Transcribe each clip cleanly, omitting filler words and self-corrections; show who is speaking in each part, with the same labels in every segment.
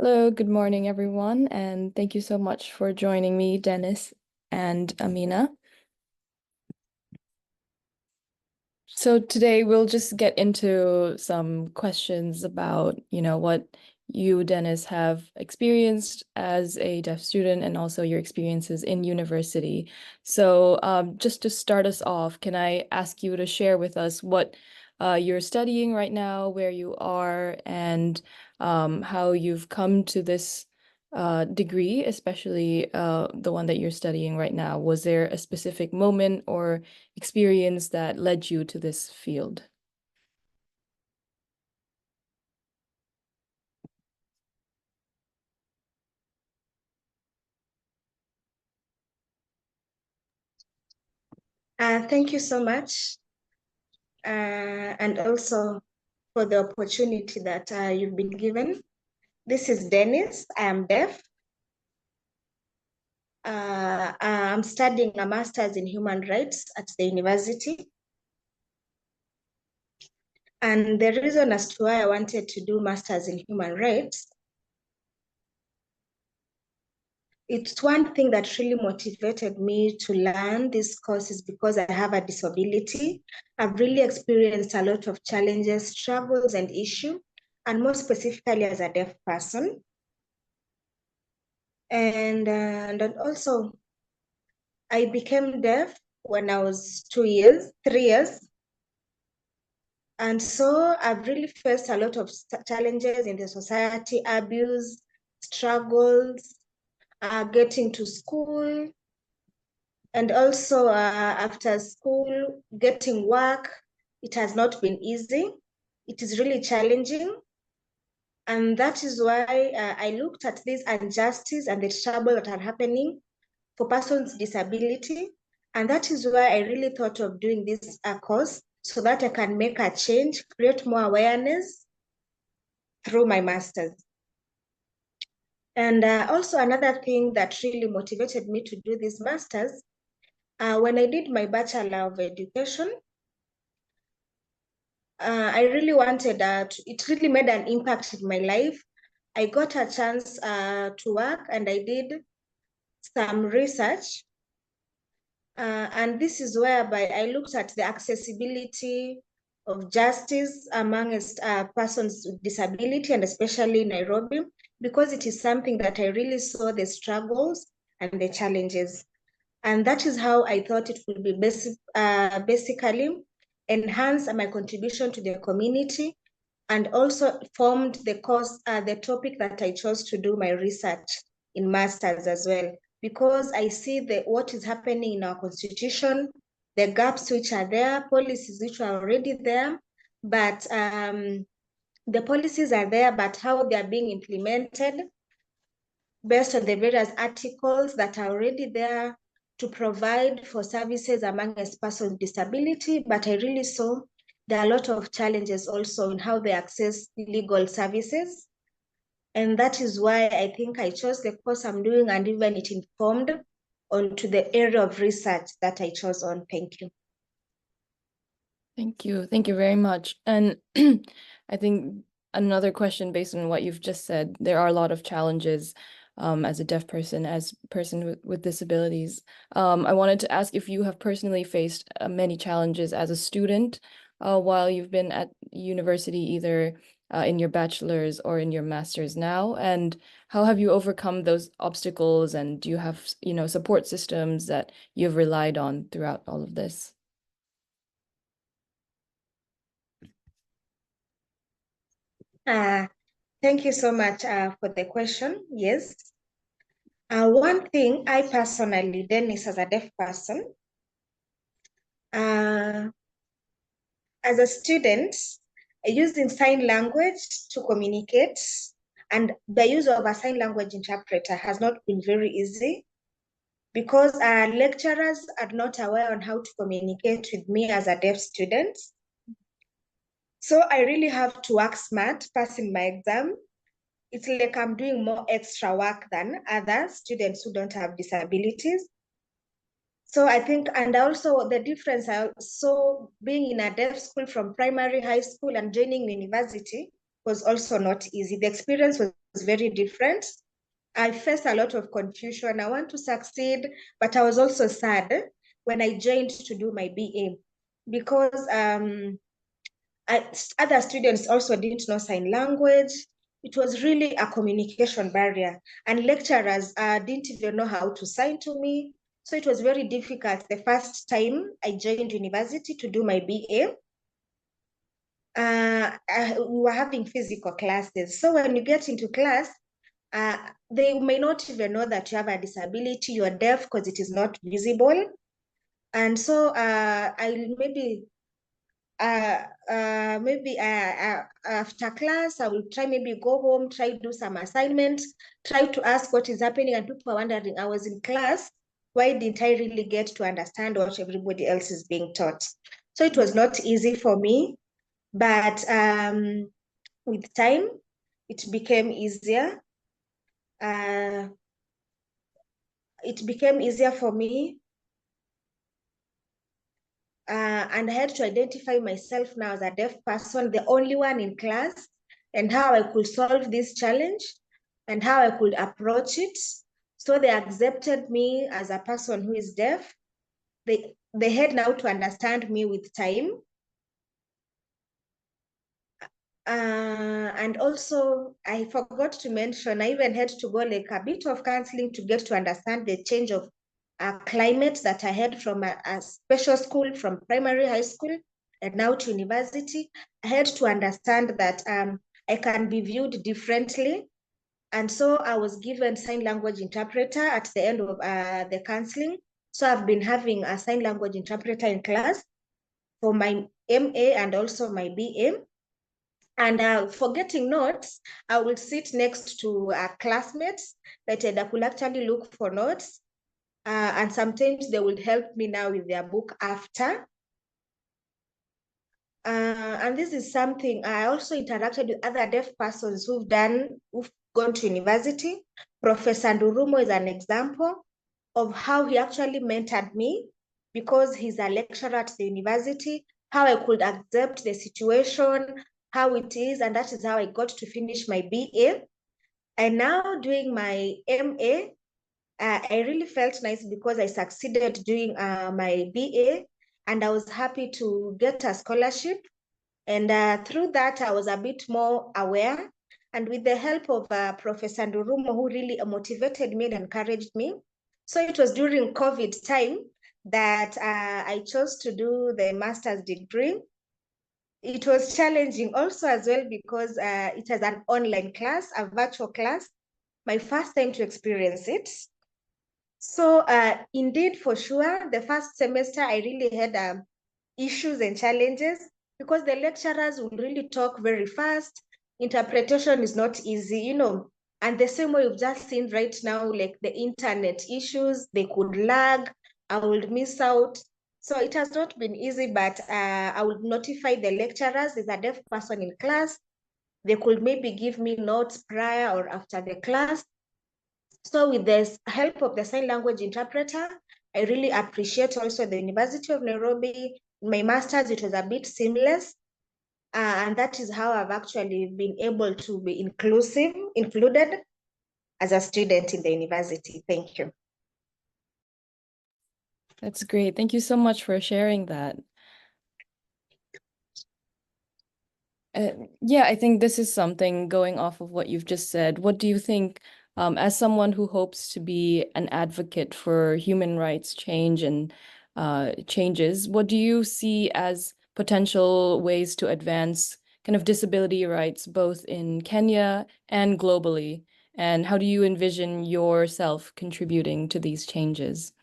Speaker 1: Hello, good morning, everyone, and thank you so much for joining me, Dennis and Amina. So today we'll just get into some questions about, what you, Dennis, have experienced as a deaf student and also your experiences in university. So just to start us off, can I ask you to share with us what you're studying right now, where you are, and how you've come to this degree, especially the one that you're studying right now? Was there a specific moment or experience that led you to this field?
Speaker 2: Thank you so much, and also for the opportunity that you've been given. This is Dennis. I am deaf. I'm studying a master's in human rights at the university. And the reason as to why I wanted to do master's in human rights, it's one thing that really motivated me to learn this course is because I have a disability. I've really experienced a lot of challenges, struggles, and issues, and more specifically as a deaf person. And then also, I became deaf when I was 2 years, 3 years. And so I've really faced a lot of challenges in the society, abuse, struggles, getting to school, and also after school, getting work. It has not been easy. It is really challenging. And that is why I looked at this injustice and the trouble that are happening for persons with disability. And that is why I really thought of doing this course so that I can make a change, create more awareness through my master's. And also another thing that really motivated me to do this master's, when I did my Bachelor of Education, I really wanted it really made an impact in my life. I got a chance to work and I did some research. And this is whereby I looked at the accessibility of justice amongst persons with disability, and especially in Nairobi, because it is something that I really saw the struggles and the challenges. And that is how I thought it would be basically enhance my contribution to the community, and also formed the course, the topic that I chose to do my research in masters as well, because I see what is happening in our constitution, the gaps which are there, policies which are already there, but the policies are there, but how they are being implemented based on the various articles that are already there to provide for services among us persons with disability. But I really saw there are a lot of challenges also in how they access legal services. And that is why I think I chose the course I'm doing, and even it informed onto the area of research that I chose on. Thank you.
Speaker 1: Thank you. Thank you very much. And I think another question based on what you've just said, there are a lot of challenges as a deaf person, as a person with disabilities. I wanted to ask if you have personally faced many challenges as a student while you've been at university, either in your bachelor's or in your master's now, and how have you overcome those obstacles, and do you have, support systems that you've relied on throughout all of this?
Speaker 2: Thank you so much for the question. Yes. One thing I personally, Dennis, as a deaf person, uh, as a student, using sign language to communicate, and the use of a sign language interpreter has not been very easy because our lecturers are not aware on how to communicate with me as a deaf student. So I really have to work smart, passing my exam. It's like I'm doing more extra work than other students who don't have disabilities. So I think, and also the difference, I also being in a deaf school from primary, high school, and joining university, was also not easy. The experience was very different. I faced a lot of confusion. I want to succeed, but I was also sad when I joined to do my BA because other students also didn't know sign language. It was really a communication barrier, and lecturers didn't even know how to sign to me. So it was very difficult the first time I joined university to do my BA. We were having physical classes. So when you get into class, they may not even know that you have a disability, you're deaf because it is not visible. And so maybe after class, I will try maybe go home, try to do some assignments, try to ask what is happening, and people are wondering, I was in class, why didn't I really get to understand what everybody else is being taught? So it was not easy for me, but with time, it became easier. It became easier for me. And I had to identify myself now as a deaf person, the only one in class, and how I could solve this challenge and how I could approach it. So they accepted me as a person who is deaf. They had now to understand me with time. And also, I forgot to mention, I even had to go like a bit of counseling to get to understand the change of climate that I had from a special school, from primary, high school, and now to university. I had to understand that I can be viewed differently. And so I was given sign language interpreter at the end of the counseling. So I've been having a sign language interpreter in class for my MA and also my BA. And for getting notes, I will sit next to classmates that I could actually look for notes. And sometimes they will help me now with their book after. And this is something I also interacted with other deaf persons who've gone to university. Professor Ndurumo is an example of how he actually mentored me because he's a lecturer at the university, how I could accept the situation, how it is, and that is how I got to finish my BA. And now doing my MA, I really felt nice because I succeeded doing my BA, and I was happy to get a scholarship. And through that, I was a bit more aware. And with the help of Professor Ndurumo, who really motivated me and encouraged me. So it was during COVID time that I chose to do the master's degree. It was challenging also as well because it was an online class, a virtual class, my first time to experience it. So indeed, for sure, the first semester, I really had issues and challenges because the lecturers will really talk very fast. Interpretation is not easy, you know. And the same way we've just seen right now, like the internet issues, they could lag, I would miss out. So it has not been easy, but I would notify the lecturers. There's a deaf person in class. They could maybe give me notes prior or after the class. So with the help of the sign language interpreter, I really appreciate also the University of Nairobi. My master's, it was a bit seamless. And that is how I've actually been able to be included as a student in the university. Thank you.
Speaker 1: That's great. Thank you so much for sharing that. Yeah, I think this is something going off of what you've just said. What do you think, as someone who hopes to be an advocate for human rights change and changes, what do you see as potential ways to advance kind of disability rights both in Kenya and globally? And how do you envision yourself contributing to these changes?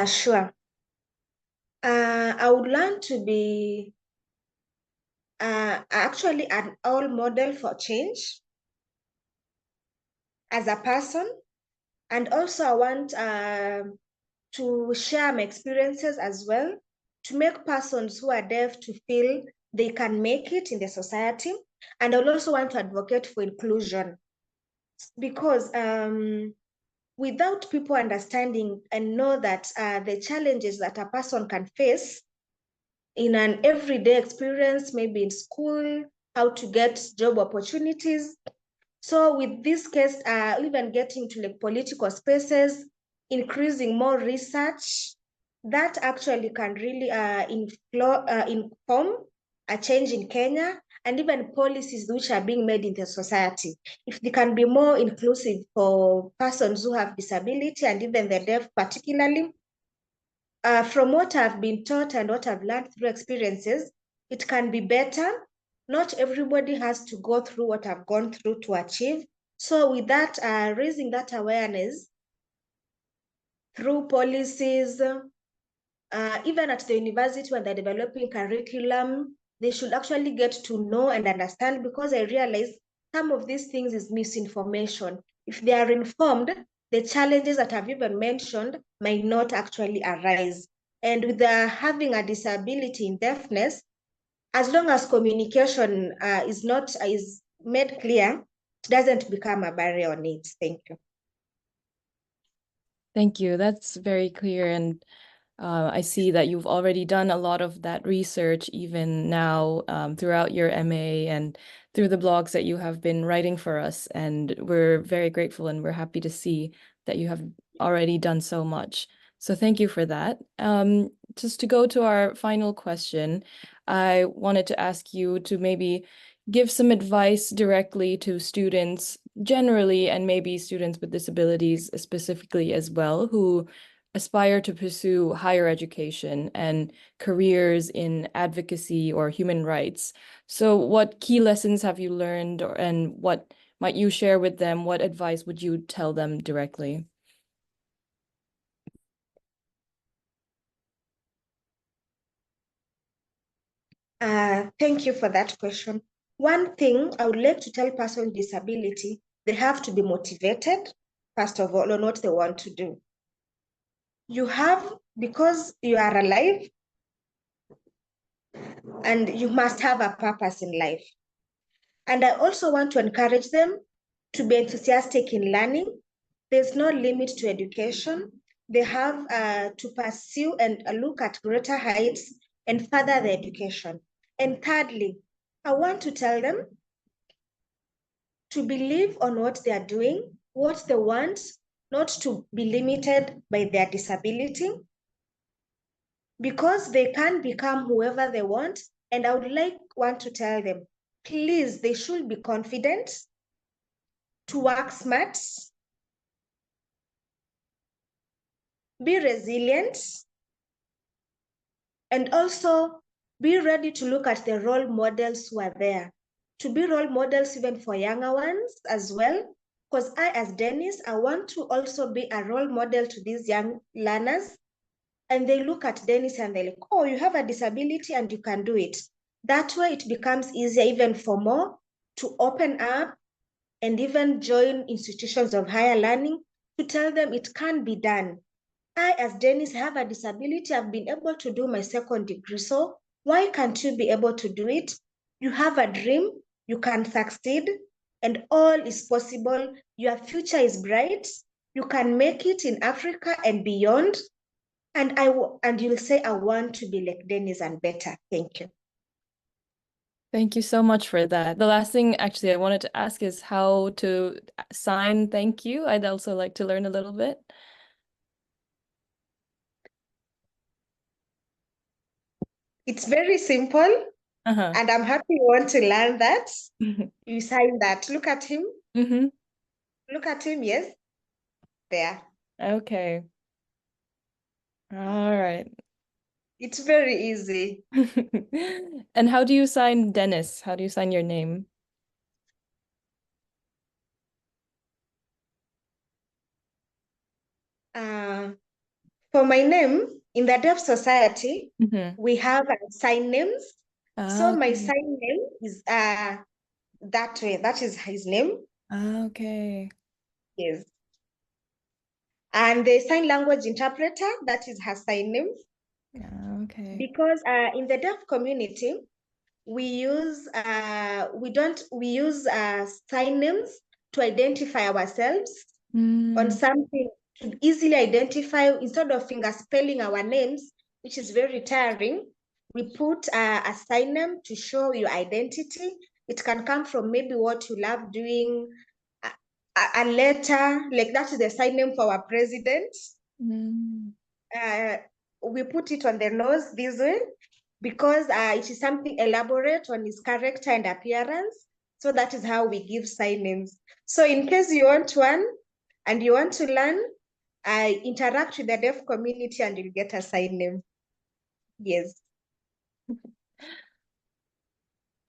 Speaker 2: Sure. I would learn to be actually an role model for change as a person. And also I want to share my experiences as well, to make persons who are deaf to feel they can make it in the society. And I also want to advocate for inclusion because without people understanding and know that the challenges that a person can face in an everyday experience, maybe in school, how to get job opportunities. So with this case, even getting to like political spaces, increasing more research, that actually can really inform a change in Kenya, and even policies which are being made in the society. If they can be more inclusive for persons who have disability and even the deaf particularly, from what I've been taught and what I've learned through experiences, it can be better. Not everybody has to go through what I've gone through to achieve. So with that, raising that awareness through policies, even at the university when they're developing curriculum, they should actually get to know and understand, because I realize some of these things is misinformation. If they are informed, the challenges that I've even mentioned might not actually arise. And with having a disability in deafness, as long as communication is made clear, it doesn't become a barrier on it. Thank you.
Speaker 1: Thank you. That's very clear. And I see that you've already done a lot of that research even now throughout your MA and through the blogs that you have been writing for us. And we're very grateful and we're happy to see that you have already done so much. So thank you for that. Just to go to our final question, I wanted to ask you to maybe give some advice directly to students generally, and maybe students with disabilities specifically as well, who aspire to pursue higher education and careers in advocacy or human rights. So what key lessons have you learned, and what might you share with them? What advice would you tell them directly?
Speaker 2: Thank you for that question. One thing I would like to tell persons with disability, they have to be motivated, first of all, on what they want to do. Because you are alive, and you must have a purpose in life. And I also want to encourage them to be enthusiastic in learning. There's no limit to education. They have to pursue and look at greater heights and further their education. And thirdly, I want to tell them to believe on what they are doing, what they want, not to be limited by their disability, because they can become whoever they want. And I would want to tell them, please, they should be confident, to work smart, be resilient, and also be ready to look at the role models who are there, to be role models even for younger ones as well. Because I, as Dennis, I want to also be a role model to these young learners. And they look at Dennis and they're like, oh, you have a disability and you can do it. That way it becomes easier even for more to open up and even join institutions of higher learning, to tell them it can be done. I, as Dennis, have a disability. I've been able to do my second degree. So why can't you be able to do it? You have a dream, you can succeed, and all is possible. Your future is bright. You can make it in Africa and beyond. And you'll say, I want to be like Dennis and better. Thank you.
Speaker 1: Thank you so much for that. The last thing actually I wanted to ask is how to sign thank you. I'd also like to learn a little bit.
Speaker 2: It's very simple,
Speaker 1: Uh-huh.
Speaker 2: and I'm happy you want to learn that. You sign that. Look at him.
Speaker 1: Mm-hmm.
Speaker 2: Look at him. Yes, there.
Speaker 1: Okay. All right.
Speaker 2: It's very easy.
Speaker 1: And how do you sign Dennis? How do you sign your name?
Speaker 2: For my name, in the Deaf Society,
Speaker 1: Mm-hmm.
Speaker 2: we have sign names. So my
Speaker 1: Okay.
Speaker 2: sign name is that way. That is his name.
Speaker 1: Okay.
Speaker 2: Yes. And the sign language interpreter, that is her sign name.
Speaker 1: Okay.
Speaker 2: Because in the deaf community, we use sign names to identify ourselves. on
Speaker 1: Mm.
Speaker 2: something to easily identify. Instead of finger spelling our names, which is very tiring, we put a sign name to show your identity. It can come from maybe what you love doing, a letter, like that is the sign name for our president.
Speaker 1: Mm.
Speaker 2: Uh, we put it on the nose this way because it is something elaborate on his character and appearance. So that is how we give sign names. So in case you want one and you want to learn, interact with the deaf community and you'll get a sign name. Yes.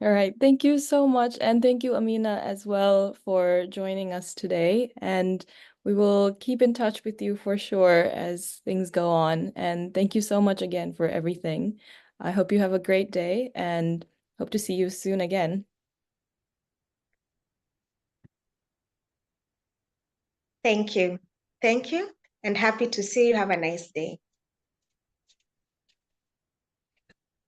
Speaker 1: All right. Thank you so much. And thank you, Amina, as well, for joining us today. And we will keep in touch with you for sure as things go on. And thank you so much again for everything. I hope you have a great day and hope to see you soon again.
Speaker 2: Thank you. Thank you. And happy to see you. Have a nice day.